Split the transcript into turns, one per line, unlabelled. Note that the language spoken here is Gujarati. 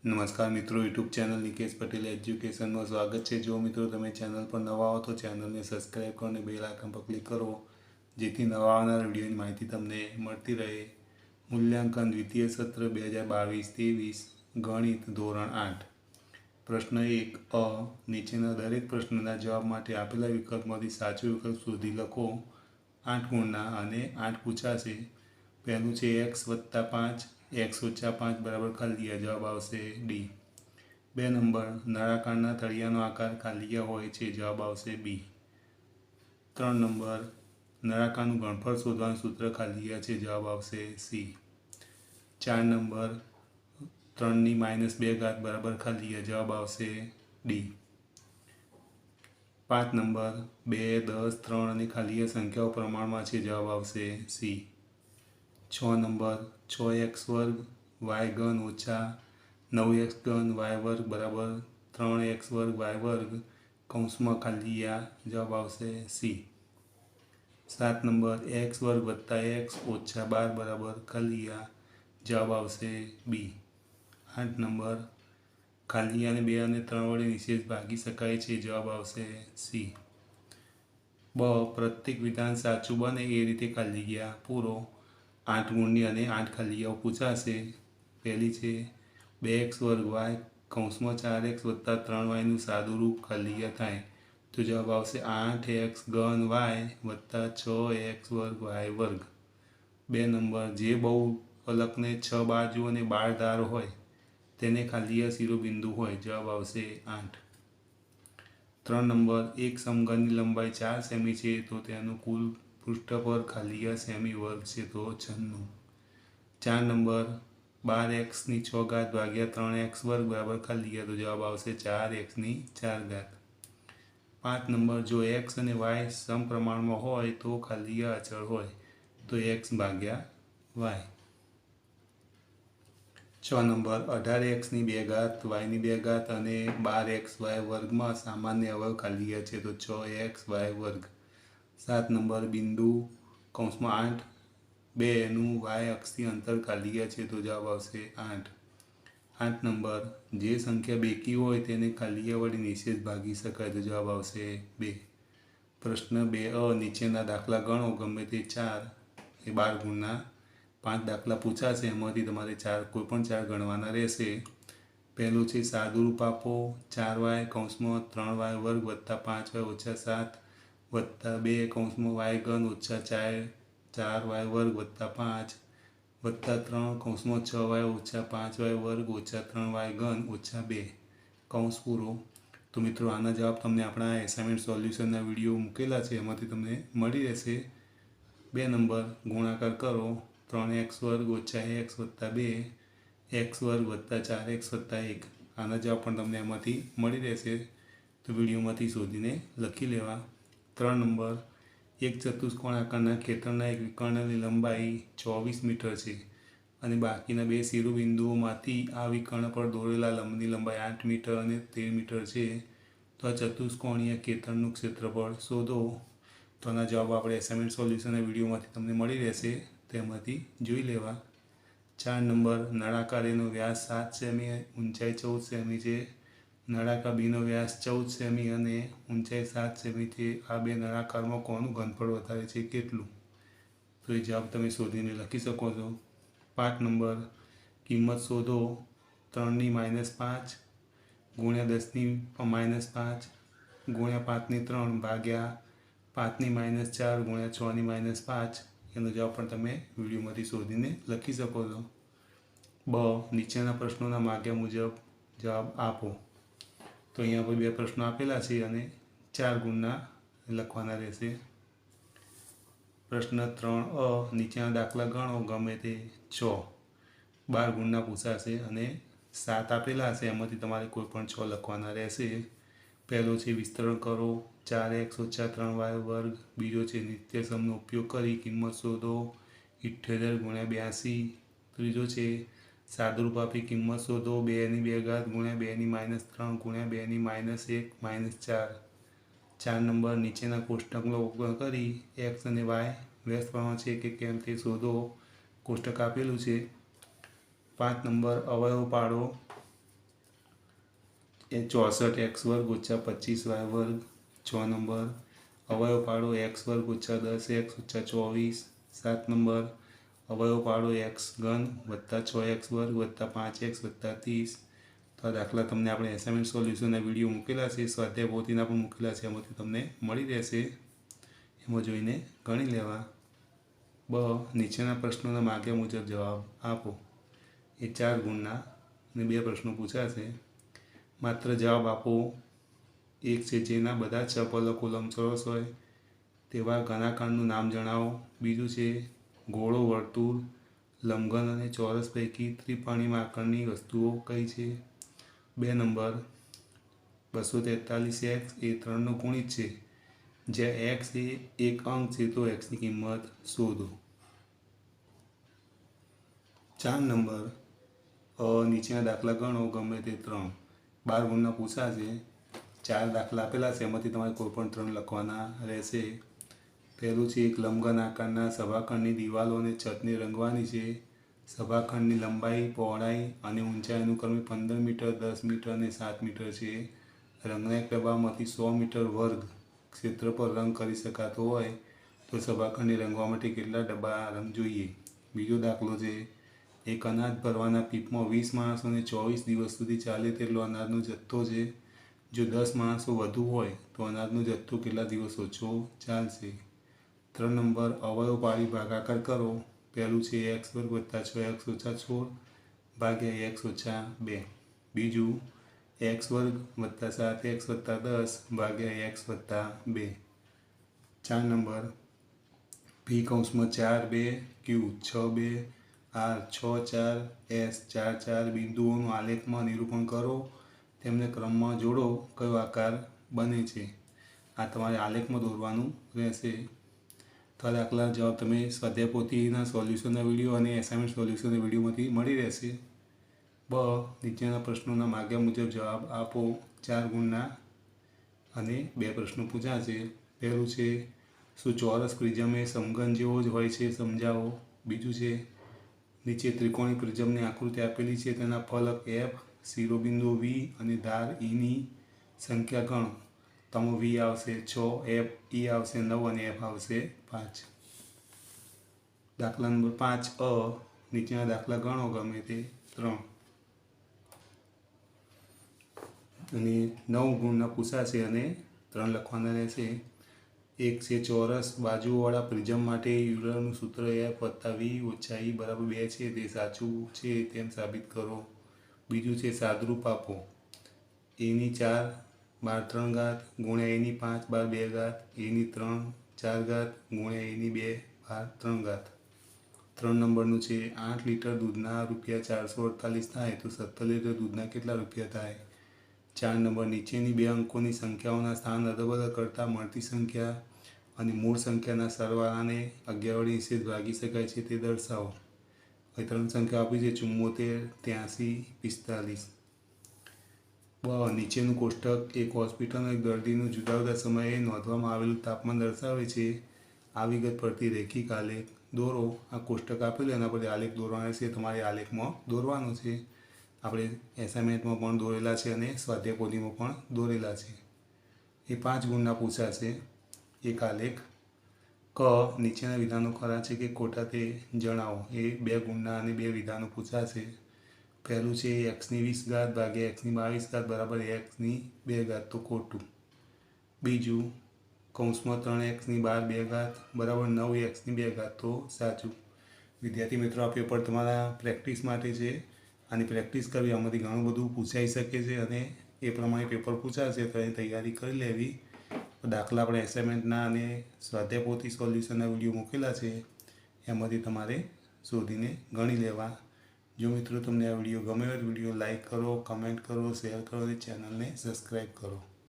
નમસ્કાર મિત્રો, યુટ્યુબ ચેનલ નિકેશ પટેલ એજ્યુકેશનમાં સ્વાગત છે। જો મિત્રો તમે ચેનલ પર નવા હો તો ચેનલને સબસ્ક્રાઈબ કરો અને બેલ આઇકન પર ક્લિક કરો, જેથી નવા આવનાર વિડીયોની માહિતી તમને મળતી રહે। મૂલ્યાંકન દ્વિતીય સત્ર 2022-23 ગણિત ધોરણ 8 પ્રશ્ન 1 અ નીચેના દરેક પ્રશ્નના જવાબ માટે આપેલા વિકલ્પમાંથી સાચો વિકલ્પ શોધી લખો। 8 ગુણના અને 8 પૂછાશે। પહેલું છે x + 5 x - 5 બરાબર ખાલી જવાબ આવશે ડી। 2 નંબર નળાકારના તળિયાનો આકાર ખાલી હોય છે, જવાબ આવશે બી। 3 નંબર નળાકારનું ઘનફળ શોધવાનું સૂત્ર ખાલી છે, જવાબ આવશે સી। 4 નંબર 3 - 2 બરાબર ખાલી જવાબ આવશે ડી। 5 નંબર 2, 10, 3 અને ખાલી સંખ્યાઓ પ્રમાણમાં છે, જવાબ આવશે C. 6 number 6x² y³ - 9x³ y² બરાબર 3x² y² કૌંસમાં ખાલી જવાબ આવશે સી। 7 નંબર x² + x - 12 બરાબર ખાલી જવાબ આવશે બી। 8 નંબર ખાલી 2 અને 3 વડે નિશેષ ભાગી શકાય છે, જવાબ આવશે સી। બ પ્રત્યેક વિધાન સાચું બને એ રીતે ખાલી પૂરો। 8 ગુણની અને 8 ખાલીઓ પૂછાશે। પહેલી છે 2x² y કૌંસમાં 4x + 3y નું સાદુરૂપ ખાલી થાય તો જવાબ આવશે 8x³ y + 6x² y²। 2 number જે બહુફલકને 6 બાજુ અને 12 ધાર હોય તેને ખાલી શિરોબિંદુ હોય, જવાબ આવશે 8। 3 નંબર એક સમઘનની લંબાઈ 4 સેમી છે તો તેનું કુલ પૃષ્ઠફળ ખાલી સેમી વર્ગ છે, તો 96। 4 નંબર 12x6 ભાગ્યા 3x² બરાબર ખાલી તો જવાબ આવશે 4x4। 5 નંબર જો x અને y સમપ્રમાણમાં હોય તો ખાલી અચળ હોય તો x ભાગ્યા y। 6 નંબર 18x2 y² અને 12xy વર્ગમાં સામાન્ય અવયવ ખાલી છે તો 6xy²। 7 નંબર બિંદુ (8 2 નું y અક્ષથી અંતર ખાલી છે તો જવાબ આવશે 8। 8 નંબર જે સંખ્યા બેકી હોય તેને ખાલી વડે નિશેષ ભાગી શકાય તો જવાબ આવશે 2। પ્રશ્ન 2 નીચેના દાખલા ગણો, ગમે તે 4 એ 12 ગુણના 5 દાખલા પૂછાશે, એમાંથી તમારે કોઈ પણ 4 ગણવાના રહેશે। પહેલું છે સાદુરૂપ આપો। 4y કૌંસમાં 3y² + 5y - 7 + 2 કૌંસમાં y³ - 4y² + 5 + 3 કૌંસમાં 6y - 5y² - 3y³ - 2 કૌંસ પૂરો। તો મિત્રો આના જવાબ તમને આપણા એસાઇનમેન્ટ સોલ્યુશનના વિડીયો મૂકેલા છે, એમાંથી તમને મળી રહેશે। 2 નંબર ગુણાકાર કરો 3x² - x + 2 x² + 4x + 1 આના જવાબ પણ તમને એમાંથી મળી રહેશે, તો વિડીયોમાંથી શોધીને લખી લેવા। 3 નંબર એક ચતુષ્કોણ આકારના ખેતરના એક વિકર્ણની લંબાઈ 24 મીટર છે અને બાકીના 2 શિરોબિંદુઓમાંથી આ વિકર્ણ પર દોરેલા લંબની લંબાઈ 8 મીટર અને 13 મીટર છે, તો આ ચતુષ્કોણીય ખેતરનું ક્ષેત્રફળ શોધો। તો આના જવાબ આપણે એસાઇનમેન્ટ સોલ્યુશનના વિડીયોમાંથી તમને મળી રહેશે, તેમાંથી જોઈ લેવા। 4 નંબર નળાકાર એનો વ્યાસ 7 સેમી, ઊંચાઈ 14 સેમી છે। નળાકાર બીનો વ્યાસ 14 સેમી અને ઊંચાઈ 7 સેમી છે। આ બે નળાકારમાં કોનું ઘનફળ વધારે છે, કેટલું? તો એ જવાબ તમે શોધીને લખી શકો છો। 5 નંબર કિંમત શોધો 3 - 5 ગુણ્યા 10 - 5 ગુણ્યા 5 - 3 ભાગ્યા 5 - 4 ગુણ્યા 6 - 5 એનો જવાબ પણ તમે વિડીયોમાંથી શોધીને લખી શકો છો। બ નીચેના પ્રશ્નોના માગ્યા મુજબ જવાબ આપો। તો અહીંયા પર 2 પ્રશ્નો આપેલા છે અને 4 ગુણના લખવાના રહેશે। પ્રશ્ન 3 નીચેના દાખલા ગણો, ગમે તે 6 12 ગુણના પૂછાશે અને 7 આપેલા હશે, એમાંથી તમારે કોઈ પણ 6 લખવાના રહેશે। પહેલો છે વિસ્તરણ કરો 4x - 3y²। બીજો છે નિત્યસમનો ઉપયોગ કરી કિંમત શોધો 78 × 82। ત્રીજો છે સાદુરૂપ આપી કિંમત શોધો 2 × 2 - 3 × 2 - 4। 4 નંબર નીચેના કોષ્ટકનો ઉપયોગ કરી x અને y વ્યસ્ત પ્રમાણ છે કે કેમ તે શોધો, કોષ્ટક આપેલું છે। 5 નંબર અવયવ પાડો 64x વર્ગ ઓછા 25y વર્ગ. 6 નંબર અવયવ પાડો x વર્ગ ઓછા 10x ઓછા 24. 7 નંબર અવયવ પાડો x ઘન વત્તા 6x વર્ગ વત્તા 5x વત્તા 30. તો આ દાખલા તમને આપણે એસાઇનમેન્ટ સોલ્યુશનના વિડીયો મૂકેલા છે, સ્વાધ્યાય પોથીના પણ મૂકેલા છે, એમાંથી તમને મળી રહેશે, એમાં જોઈને ગણી લેવા. નીચેના પ્રશ્નોના માગ્યા મુજબ જવાબ આપો. એ 4 ગુણના અને 2 પ્રશ્નો પૂછાશે. માત્ર જવાબ આપો. એક છે જેના બધા 6 પલકો લંબચોરસ હોય તેવા ઘનાખંડનું નામ જણાવો. બીજું છે ગોળો, વર્તુળ, લંબઘન અને ચોરસ પૈકી ત્રિપરિમાણીય આકારની વસ્તુઓ કઈ છે. 2 નંબર 243x એ 3નો ગુણિત છે. જ્યાં x એ એક અંક છે તો xની કિંમત શોધો. 4 નંબર નીચેના દાખલા ગણો ગમે તે 3. 12 ગુણના પૂછાશે. 4 દાખલા આપેલા છે, એમાંથી તમારે કોઈ પણ 3 લખવાના રહેશે. પહેલું છે એક લંબઘન આકારના સભાખંડની દિવાલો અને છતને રંગવાની છે. સભાખંડની લંબાઈ, પહોળાઈ અને ઊંચાઈ અનુક્રમે 15 મીટર, 10 મીટર અને 7 મીટર છે. રંગના એક ડબ્બામાંથી 100 મીટર વર્ગ ક્ષેત્ર પર રંગ કરી શકાતો હોય તો સભાખંડને રંગવા માટે કેટલા ડબ્બા રંગ જોઈએ. બીજો દાખલો છે એક અનાજ ભરવાના પીપમાં 20 માણસોને 24 દિવસ સુધી ચાલે તેટલો અનાજનો જથ્થો છે. જો 10 માણસો વધુ હોય તો અનાજનો જથ્થો કેટલા દિવસ ઓછો ચાલશે. 3 નંબર અવયવ પાડી ભાગાકાર કરો. પહેલું છે x વર્ગ વત્તા 6x ઓછા 16 ભાગ્યા x ઓછા 2. બીજું x વર્ગ વત્તા 7x વત્તા 10 ભાગ્યા x વત્તા 2. 4 નંબર p કૌંસમાં 4 2 q 6 2 r 6 4 s 4 4 બિંદુઓનું આલેખમાં નિરૂપણ કરો. તેમને ક્રમમાં જોડો. કયો આકાર બને છે. આ તમારે આલેખમાં દોરવાનું રહેશે. તો આ દાખલા જવાબ તમે સ્વાધ્યાય પોથીના સોલ્યુશનના વિડીયો અને એસાઇનમેન્ટ સોલ્યુશનના વિડીયોમાંથી મળી રહેશે. નીચેના પ્રશ્નોના માગ્યા મુજબ જવાબ આપો. 4 ગુણના અને 2 પ્રશ્નો પૂછાશે. પહેલું છે શું ચોરસ પ્રિઝમ એ સમઘન જેવો જ હોય છે, સમજાવો. બીજું છે નીચે ત્રિકોણી પ્રિઝમની આકૃતિ આપેલી છે, તેના ફલક f, શિરોબિંદુ v અને ધાર eની સંખ્યા ગણો. તો આમાં v આવશે 6, f e આવશે 9 અને f આવશે 5. દાખલા નંબર 5 નીચેના દાખલા ગણો ગમે તે 3 અને 9 ગુણના પૂછાશે અને 3 લખવાના રહેશે. એક છે ચોરસ બાજુવાળા પ્રિઝમ માટે યુલરનું સૂત્ર f વત્તા v ઓછા e બરાબર 2 છે તે સાચું છે તેમ સાબિત કરો. બીજું છે સાદરૂપ આપો. એની 4 બાર 3 ઘાત ગુણ્યા એની 5 બાર 2 ઘાત એની 3 4 ઘાત ગુણ્યા એની 2 બાર 3 ઘાત. 3 નંબરનું છે 8 લીટર દૂધના ₹448 થાય તો 17 લીટર દૂધના કેટલા રૂપિયા થાય. 4 નંબર નીચેની 2 અંકોની સંખ્યાઓના સ્થાન અદલ કરતાં મળતી સંખ્યા અને મૂળ સંખ્યાના સરવાળાને 11 વડે નિષેધ ભાગી શકાય છે તે દર્શાવો. અહીં 3 સંખ્યા આપી છે 74, 83, 45. નીચેનું કોષ્ટક એક હોસ્પિટલના એક દર્દીનું જુદા જુદા સમયે નોંધવામાં આવેલું તાપમાન દર્શાવે છે. આ વિગત પરથી રેખિક આલેખ દોરો. આ કોષ્ટક આપેલું એના પરથી આલેખ દોરવાના છે. તમારે આલેખમાં દોરવાનું છે. આપણે એસાઇનમેન્ટમાં પણ દોરેલા છે અને સ્વાધ્યાય પોથીમાં પણ દોરેલા છે. એ 5 ગુણના પૂછાશે. એક આલેખ નીચેના વિધાનો ખરા છે કે ખોટા તે જણાવો. એ 2 ગુણના અને 2 વિધાનો પૂછાશે. પહેલું છે xની 20 ઘાત ભાગ્યા xની 22 ઘાત બરાબર xની 2 ઘાત તો ખોટું. બીજું કૌંસમાં 3xની 12 2 ઘાત બરાબર 9xની 2 ઘાત તો સાચું. વિદ્યાર્થી મિત્રો, આ પેપર તમારા પ્રેક્ટિસ માટે છે. આની પ્રેક્ટિસ કરવી, આમાંથી ઘણું બધું પૂછાઈ શકે છે અને એ પ્રમાણે પેપર પૂછાશે તો એની તૈયારી કરી લેવી. દાખલા આપણે એસાઇનમેન્ટના અને સ્વાધ્યાય પોથી સોલ્યુશનના વિડીયો મૂકેલા છે, એમાંથી તમારે શોધીને ગણી લેવા. જો મિત્રો તમને આ વિડીયો ગમે હોય તો વિડીયો લાઇક કરો, કમેન્ટ કરો, શેર કરો અને ચેનલને સબસ્ક્રાઈબ કરો.